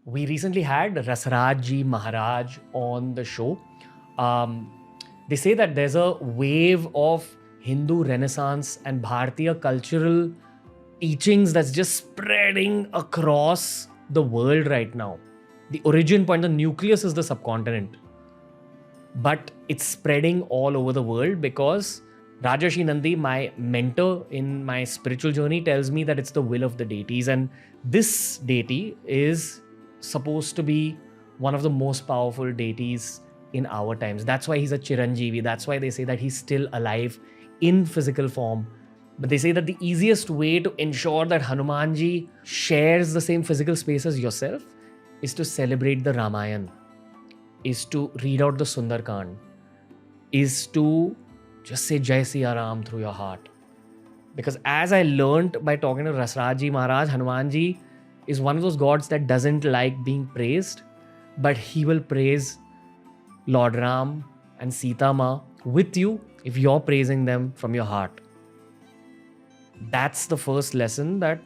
We recently had Rasraj Ji Maharaj on the show. They say that there's a wave of Hindu Renaissance and Bharatiya cultural teachings that's just spreading across the world right now. The origin point, the nucleus is the subcontinent. But it's spreading all over the world because Rajarshi Nandi, my mentor in my spiritual journey, tells me that it's the will of the deities. And this deity is supposed to be one of the most powerful deities in our times. That's why he's a Chiranjeevi. That's why they say that he's still alive in physical form. But they say that the easiest way to ensure that Hanuman Ji shares the same physical space as yourself is to celebrate the Ramayan, is to read out the Sundarkand, is to just say Jai Siya Ram through your heart. Because as I learned by talking to Rasraj Ji Maharaj, Hanuman Ji is one of those gods that doesn't like being praised, but he will praise Lord Ram and Sita Ma with you if you're praising them from your heart. That's the first lesson that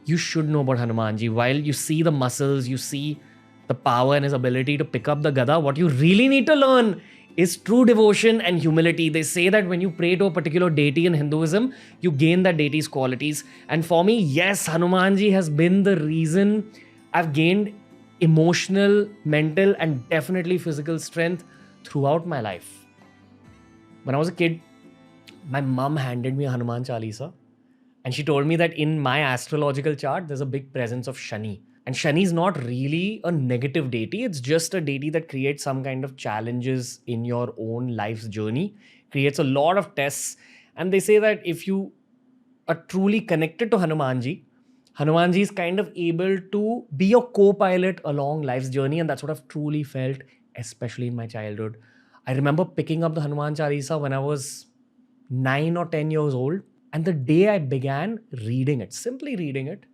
you should know about Hanuman Ji. While you see the muscles, you see the power and his ability to pick up the gada, what you really need to learn is true devotion and humility. They say that when you pray to a particular deity in Hinduism, you gain that deity's qualities. And for me, yes, Hanuman Ji has been the reason I've gained emotional, mental, and definitely physical strength throughout my life. When I was a kid, my mom handed me a Hanuman Chalisa. And she told me that in my astrological chart, there's a big presence of Shani. And Shani is not really a negative deity. It's just a deity that creates some kind of challenges in your own life's journey, creates a lot of tests. And they say that if you are truly connected to Hanuman Ji is kind of able to be your co-pilot along life's journey. And that's what I've truly felt, especially in my childhood. I remember picking up the Hanuman Chalisa when I was 9 or 10 years old. And the day I began reading it, simply reading it,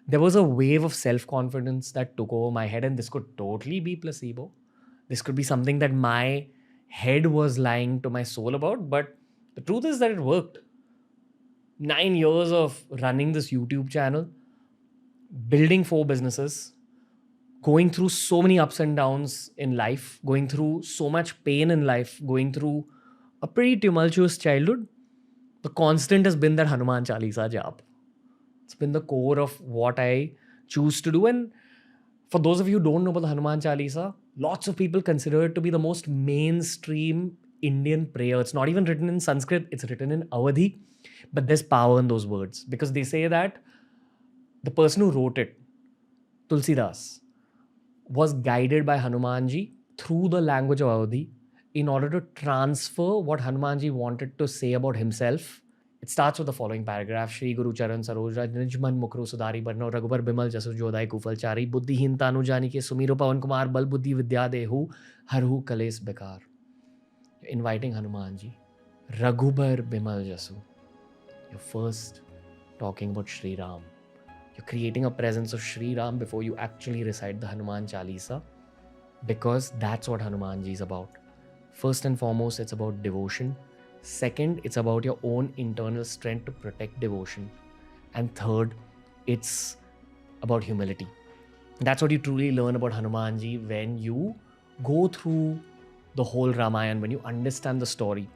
there was a wave of self-confidence that took over my head. And this could totally be placebo. This could be something that my head was lying to my soul about. But the truth is that it worked. 9 years of running this YouTube channel, building 4 businesses, going through so many ups and downs in life, going through so much pain in life, going through a pretty tumultuous childhood. The constant has been that Hanuman Chalisa jap. It's been the core of what I choose to do. And for those of you who don't know about the Hanuman Chalisa, lots of people consider it to be the most mainstream Indian prayer. It's not even written in Sanskrit, it's written in Awadhi. But there's power in those words because they say that the person who wrote it, Tulsidas, was guided by Hanuman Ji through the language of Awadhi in order to transfer what Hanuman Ji wanted to say about himself. It starts with the following paragraph. Shri Guru Charan Saroj Raj Nijman Mukru Sudari Barno Raghubar Bimal Jasu Jodai Kufal Chari Buddhihin Tanu Jani Ke Sumiro Pavan Kumar Bal Buddhi Vidya Dehu Harhu Kales Bekar. You're inviting Hanuman Ji. Raghubar Bimal Jasu. You're first talking about Shri Ram. You're creating a presence of Shri Ram before you actually recite the Hanuman Chalisa, because that's what Hanuman Ji is about. First and foremost, it's about devotion. Second, it's about your own internal strength to protect devotion. And third, it's about humility. That's what you truly learn about Hanuman Ji when you go through the whole Ramayan, when you understand the story.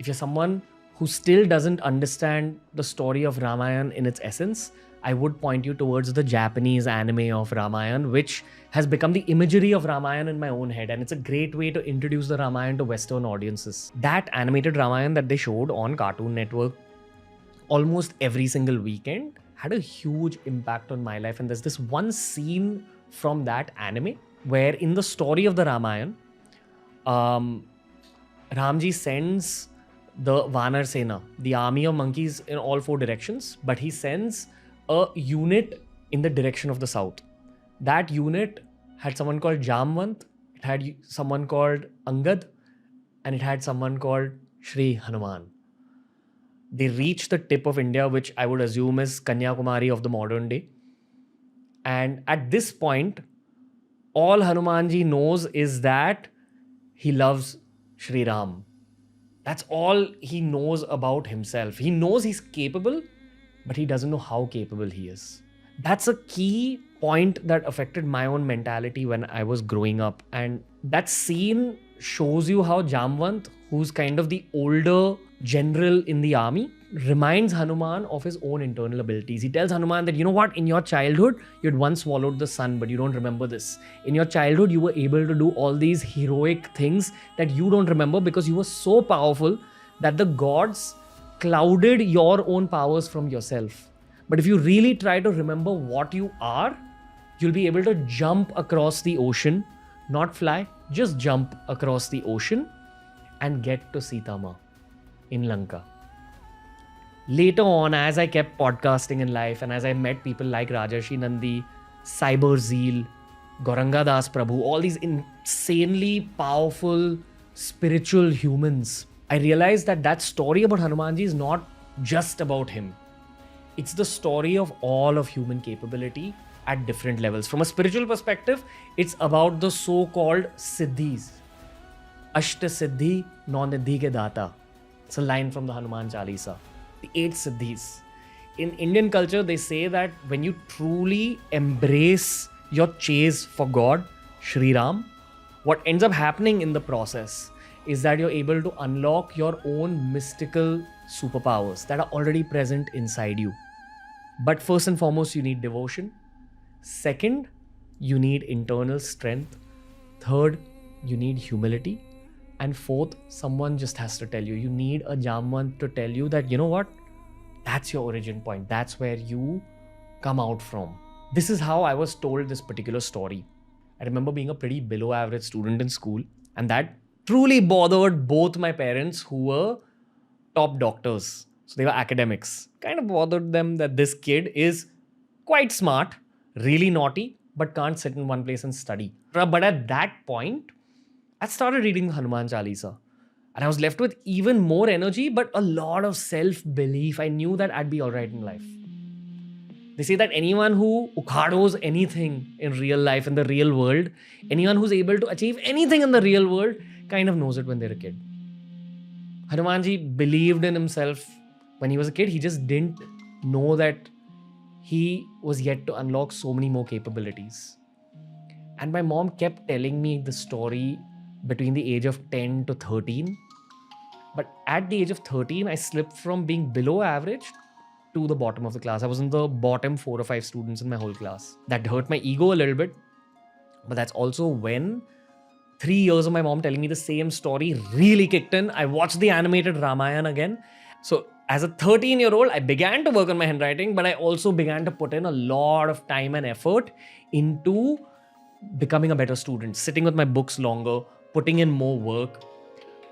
If you're someone who still doesn't understand the story of Ramayan in its essence, I would point you towards the Japanese anime of Ramayan, which has become the imagery of Ramayan in my own head. And it's a great way to introduce the Ramayan to Western audiences. That animated Ramayan that they showed on Cartoon Network almost every single weekend had a huge impact on my life. And there's this one scene from that anime where in the story of the Ramayan, Ramji sends the Vanar Sena, the army of monkeys, in all 4 directions, but he sends a unit in the direction of the south. That unit had someone called Jamvant, it had someone called Angad, and it had someone called Shri Hanuman. They reached the tip of India, which I would assume is Kanyakumari of the modern day. And at this point, all Hanumanji knows is that he loves Shri Ram. That's all he knows about himself. He knows he's capable, but he doesn't know how capable he is. That's a key point that affected my own mentality when I was growing up. And that scene shows you how Jamwant, who's kind of the older general in the army, reminds Hanuman of his own internal abilities. He tells Hanuman that, you know what, in your childhood, you'd once swallowed the sun, but you don't remember this. In your childhood, you were able to do all these heroic things that you don't remember because you were so powerful that the gods clouded your own powers from yourself. But if you really try to remember what you are, you'll be able to jump across the ocean, not fly, just jump across the ocean and get to Sitama in Lanka. Later on, as I kept podcasting in life and as I met people like Rajarshi Nandi, Cyber Zeal, Gauranga Das Prabhu, all these insanely powerful spiritual humans, I realized that that story about Hanumanji is not just about him. It's the story of all of human capability at different levels. From a spiritual perspective, it's about the so-called Siddhis. Ashta Siddhi Naunidhi ke Data. It's a line from the Hanuman Chalisa. The 8 Siddhis. In Indian culture, they say that when you truly embrace your chase for God, Shri Ram, what ends up happening in the process is that you're able to unlock your own mystical superpowers that are already present inside you. But first and foremost, you need devotion. Second, you need internal strength. Third, you need humility. And fourth, someone just has to tell you. You need a Jamwant to tell you that, you know what? That's your origin point. That's where you come out from. This is how I was told this particular story. I remember being a pretty below average student in school, and that truly bothered both my parents, who were top doctors. So they were academics. Kind of bothered them that this kid is quite smart, really naughty, but can't sit in one place and study. But at that point, I started reading the Hanuman Chalisa. And I was left with even more energy, but a lot of self-belief. I knew that I'd be all right in life. They say that anyone who ukhados anything in real life, in the real world, anyone who's able to achieve anything in the real world, kind of knows it when they're a kid. Hanumanji believed in himself when he was a kid. He just didn't know that he was yet to unlock so many more capabilities. And my mom kept telling me the story between the age of 10 to 13. But at the age of 13, I slipped from being below average to the bottom of the class. I was in the bottom 4 or 5 students in my whole class. That hurt my ego a little bit. But that's also when 3 years of my mom telling me the same story really kicked in. I watched the animated Ramayan again. So as a 13-year-old, I began to work on my handwriting, but I also began to put in a lot of time and effort into becoming a better student, sitting with my books longer, putting in more work.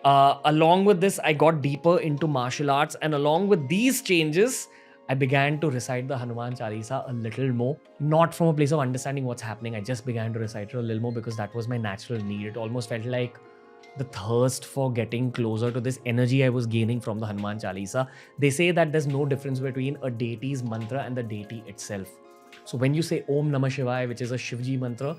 Along with this, I got deeper into martial arts, and along with these changes, I began to recite the Hanuman Chalisa a little more. Not from a place of understanding what's happening. I just began to recite it a little more because that was my natural need. It almost felt like the thirst for getting closer to this energy I was gaining from the Hanuman Chalisa. They say that there's no difference between a deity's mantra and the deity itself. So when you say Om Namah Shivaya, which is a Shivji mantra,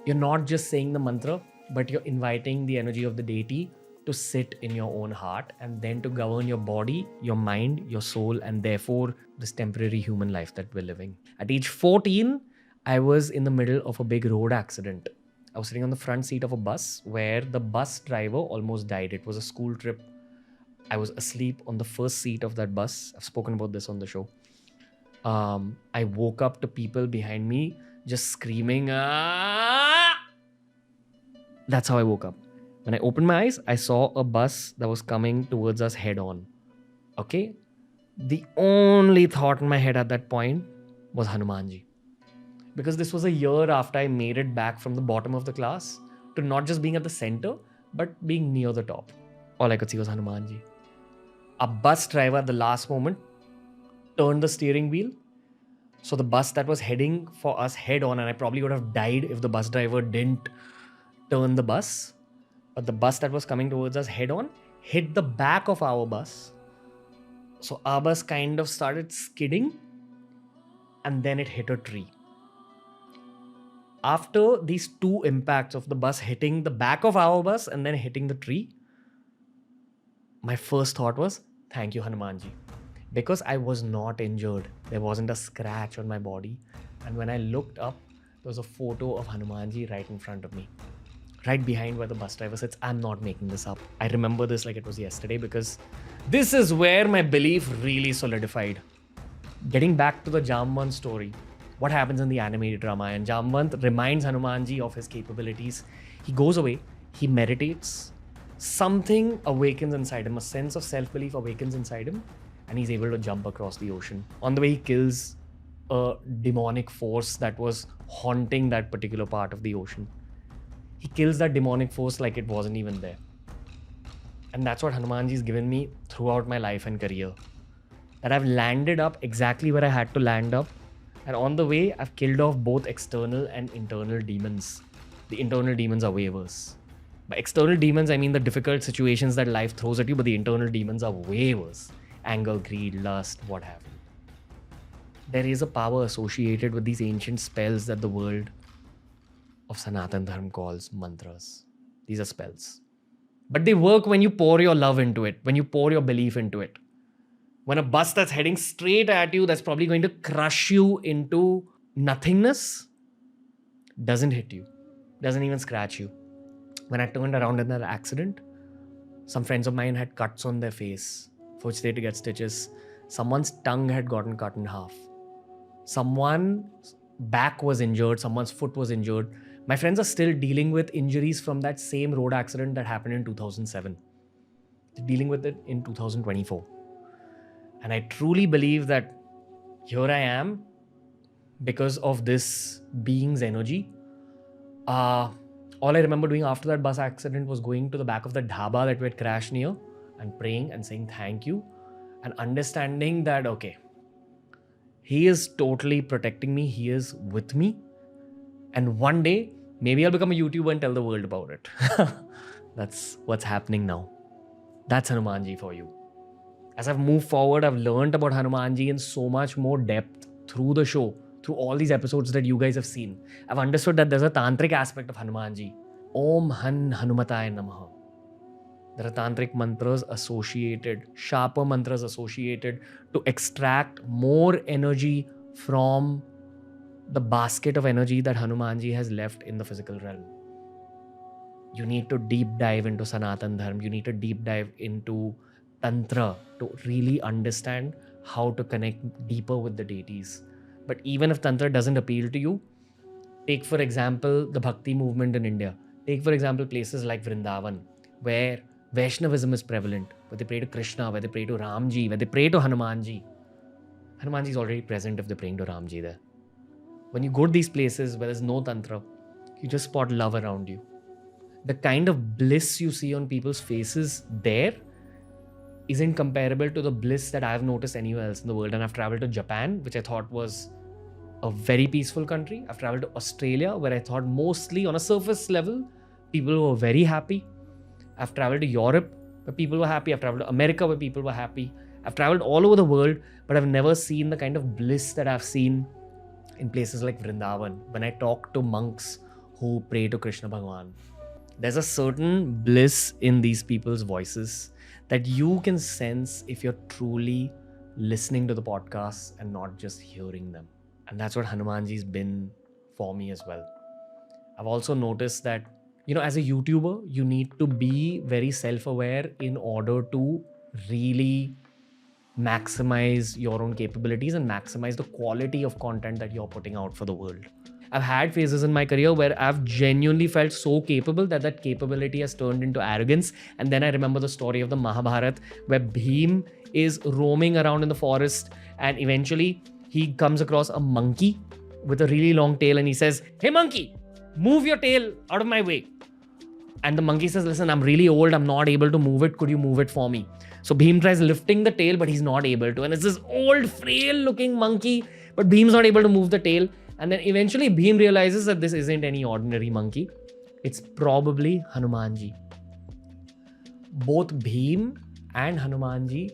you're not just saying the mantra, but you're inviting the energy of the deity to sit in your own heart and then to govern your body, your mind, your soul, and therefore this temporary human life that we're living. At age 14, I was in the middle of a big road accident. I was sitting on the front seat of a bus where the bus driver almost died. It was a school trip. I was asleep on the first seat of that bus. I've spoken about this on the show. I woke up to people behind me just screaming, "Ah!" That's how I woke up. When I opened my eyes, I saw a bus that was coming towards us head on. Okay? The only thought in my head at that point was Hanumanji. Because this was a year after I made it back from the bottom of the class to not just being at the center, but being near the top. All I could see was Hanumanji. A bus driver at the last moment turned the steering wheel. So the bus that was heading for us head on, and I probably would have died if the bus driver didn't turn the bus. But the bus that was coming towards us head on hit the back of our bus. So our bus kind of started skidding and then it hit a tree. After these two impacts of the bus hitting the back of our bus and then hitting the tree, my first thought was, thank you, Hanumanji. because I was not injured. There wasn't a scratch on my body. And when I looked up, there was a photo of Hanuman G right in front of me, right behind where the bus driver sits. I'm not making this up. I remember this like it was yesterday because this is where my belief really solidified. Getting back to the Jamwant story, what happens in the animated Ramayan? Jamwant reminds Hanumanji of his capabilities. He goes away, he meditates, something awakens inside him, a sense of self-belief awakens inside him, and he's able to jump across the ocean. On the way, he kills a demonic force that was haunting that particular part of the ocean. He kills that demonic force like it wasn't even there. And that's what Hanumanji has given me throughout my life and career. That I've landed up exactly where I had to land up. And on the way, I've killed off both external and internal demons. The internal demons are waivers. By external demons, I mean the difficult situations that life throws at you, but the internal demons are waivers. Anger, greed, lust, what have you. There is a power associated with these ancient spells that the world of Sanatan Dharma calls mantras. These are spells. But they work when you pour your love into it, when you pour your belief into it. When a bus that's heading straight at you, that's probably going to crush you into nothingness, doesn't hit you, doesn't even scratch you. When I turned around in that accident, some friends of mine had cuts on their face, for which they had to get stitches. Someone's tongue had gotten cut in half. Someone's back was injured, someone's foot was injured. My friends are still dealing with injuries from that same road accident that happened in 2007. They're dealing with it in 2024. And I truly believe that here I am because of this being's energy. All I remember doing after that bus accident was going to the back of the dhaba that we had crashed near and praying and saying thank you and understanding that, okay, he is totally protecting me. He is with me. And one day, maybe I'll become a YouTuber and tell the world about it. That's what's happening now. That's Hanuman G for you. As I've moved forward, I've learned about Hanuman G in so much more depth through the show, through all these episodes that you guys have seen. I've understood that there's a tantric aspect of Hanuman G. Om Han Hanumataya Namaha. There are tantric mantras associated, sharper mantras associated to extract more energy from the basket of energy that Hanumanji has left in the physical realm. You need to deep dive into Sanatan Dharma. You need to deep dive into Tantra to really understand how to connect deeper with the deities. But even if Tantra doesn't appeal to you, take for example the Bhakti movement in India. Take for example places like Vrindavan, where Vaishnavism is prevalent, where they pray to Krishna, where they pray to Ramji, where they pray to Hanumanji. Hanumanji is already present if they're praying to Ramji there. When you go to these places where there's no Tantra, you just spot love around you. The kind of bliss you see on people's faces there isn't comparable to the bliss that I've noticed anywhere else in the world. And I've traveled to Japan, which I thought was a very peaceful country. I've traveled to Australia, where I thought mostly on a surface level, people were very happy. I've traveled to Europe, where people were happy. I've traveled to America, where people were happy. I've traveled all over the world, but I've never seen the kind of bliss that I've seen in places like Vrindavan. When I talk to monks who pray to Krishna Bhagwan, there's a certain bliss in these people's voices that you can sense if you're truly listening to the podcasts and not just hearing them. And that's what Hanumanji's been for me as well. I've also noticed that, as a YouTuber, you need to be very self-aware in order to really maximize your own capabilities and maximize the quality of content that you're putting out for the world. I've had phases in my career where I've genuinely felt so capable that capability has turned into arrogance. And then I remember the story of the Mahabharata, where Bhim is roaming around in the forest and eventually he comes across a monkey with a really long tail and he says, "Hey monkey, move your tail out of my way." And the monkey says, "Listen, I'm really old. I'm not able to move it. Could you move it for me?" So Bhim tries lifting the tail, but he's not able to. And it's this old, frail looking monkey, but Bhim's not able to move the tail. And then eventually Bhim realizes that this isn't any ordinary monkey. It's probably Hanumanji. Both Bhim and Hanumanji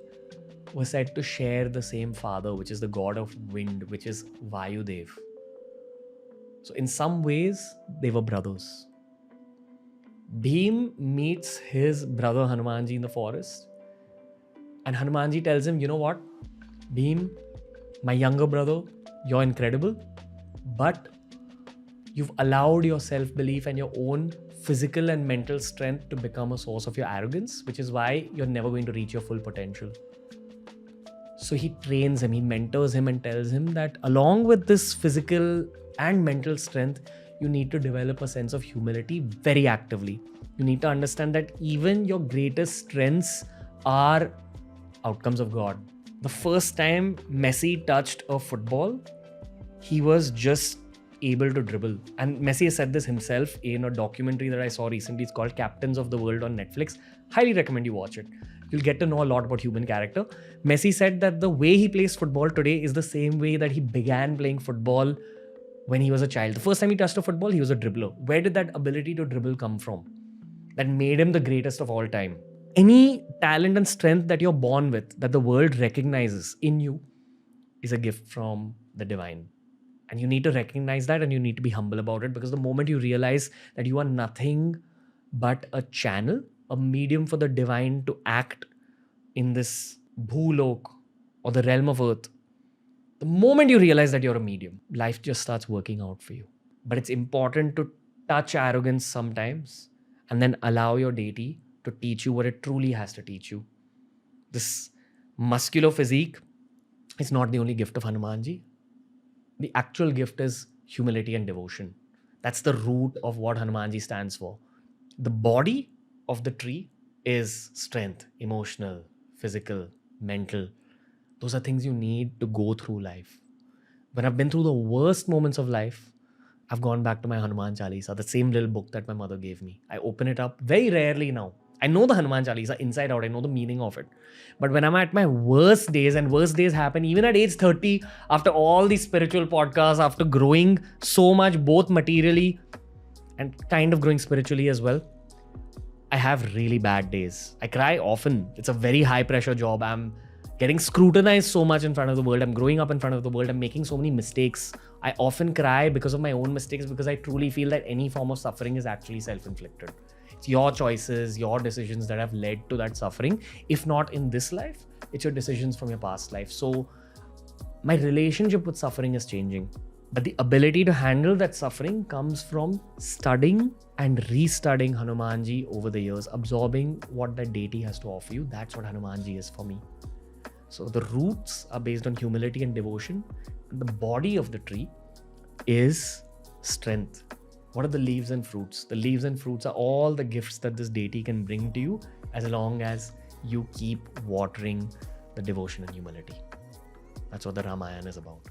were said to share the same father, which is the god of wind, which is Vayudev. So in some ways, they were brothers. Bhim meets his brother Hanumanji in the forest. And Hanumanji tells him, "You know what? Bhim, my younger brother, you're incredible, but you've allowed your self-belief and your own physical and mental strength to become a source of your arrogance, which is why you're never going to reach your full potential. So he trains him, he mentors him and tells him that along with this physical and mental strength, you need to develop a sense of humility very actively. You need to understand that even your greatest strengths are outcomes of God. The first time Messi touched a football, he was just able to dribble. And Messi has said this himself in a documentary that I saw recently. It's called Captains of the World on Netflix. Highly recommend you watch it. You'll get to know a lot about human character. Messi said that the way he plays football today is the same way that he began playing football when he was a child. The first time he touched a football, he was a dribbler. Where did that ability to dribble come from? That made him the greatest of all time. Any talent and strength that you're born with, that the world recognizes in you, is a gift from the divine. And you need to recognize that and you need to be humble about it, because the moment you realize that you are nothing but a channel, a medium for the divine to act in this bhulok or the realm of earth, the moment you realize that you're a medium, life just starts working out for you. But it's important to touch arrogance sometimes and then allow your deity to teach you what it truly has to teach you. This muscular physique is not the only gift of Hanuman Ji. The actual gift is humility and devotion. That's the root of what Hanuman Ji stands for. The body of the tree is strength, emotional, physical, mental. Those are things you need to go through life. When I've been through the worst moments of life, I've gone back to my Hanuman Chalisa, the same little book that my mother gave me. I open it up very rarely now. I know the Hanuman Chalisa inside out. I know the meaning of it. But when I'm at my worst days, and worst days happen even at age 30, after all these spiritual podcasts, after growing so much, both materially and kind of growing spiritually as well, I have really bad days. I cry often. It's a very high pressure job. I'm getting scrutinized so much in front of the world. I'm growing up in front of the world. I'm making so many mistakes. I often cry because of my own mistakes, because I truly feel that any form of suffering is actually self-inflicted. It's your choices, your decisions that have led to that suffering. If not in this life, it's your decisions from your past life. So my relationship with suffering is changing. But the ability to handle that suffering comes from studying and restudying Hanumanji over the years, absorbing what that deity has to offer you. That's what Hanumanji is for me. So the roots are based on humility and devotion. And the body of the tree is strength. What are the leaves and fruits? The leaves and fruits are all the gifts that this deity can bring to you, as long as you keep watering the devotion and humility. That's what the Ramayan is about.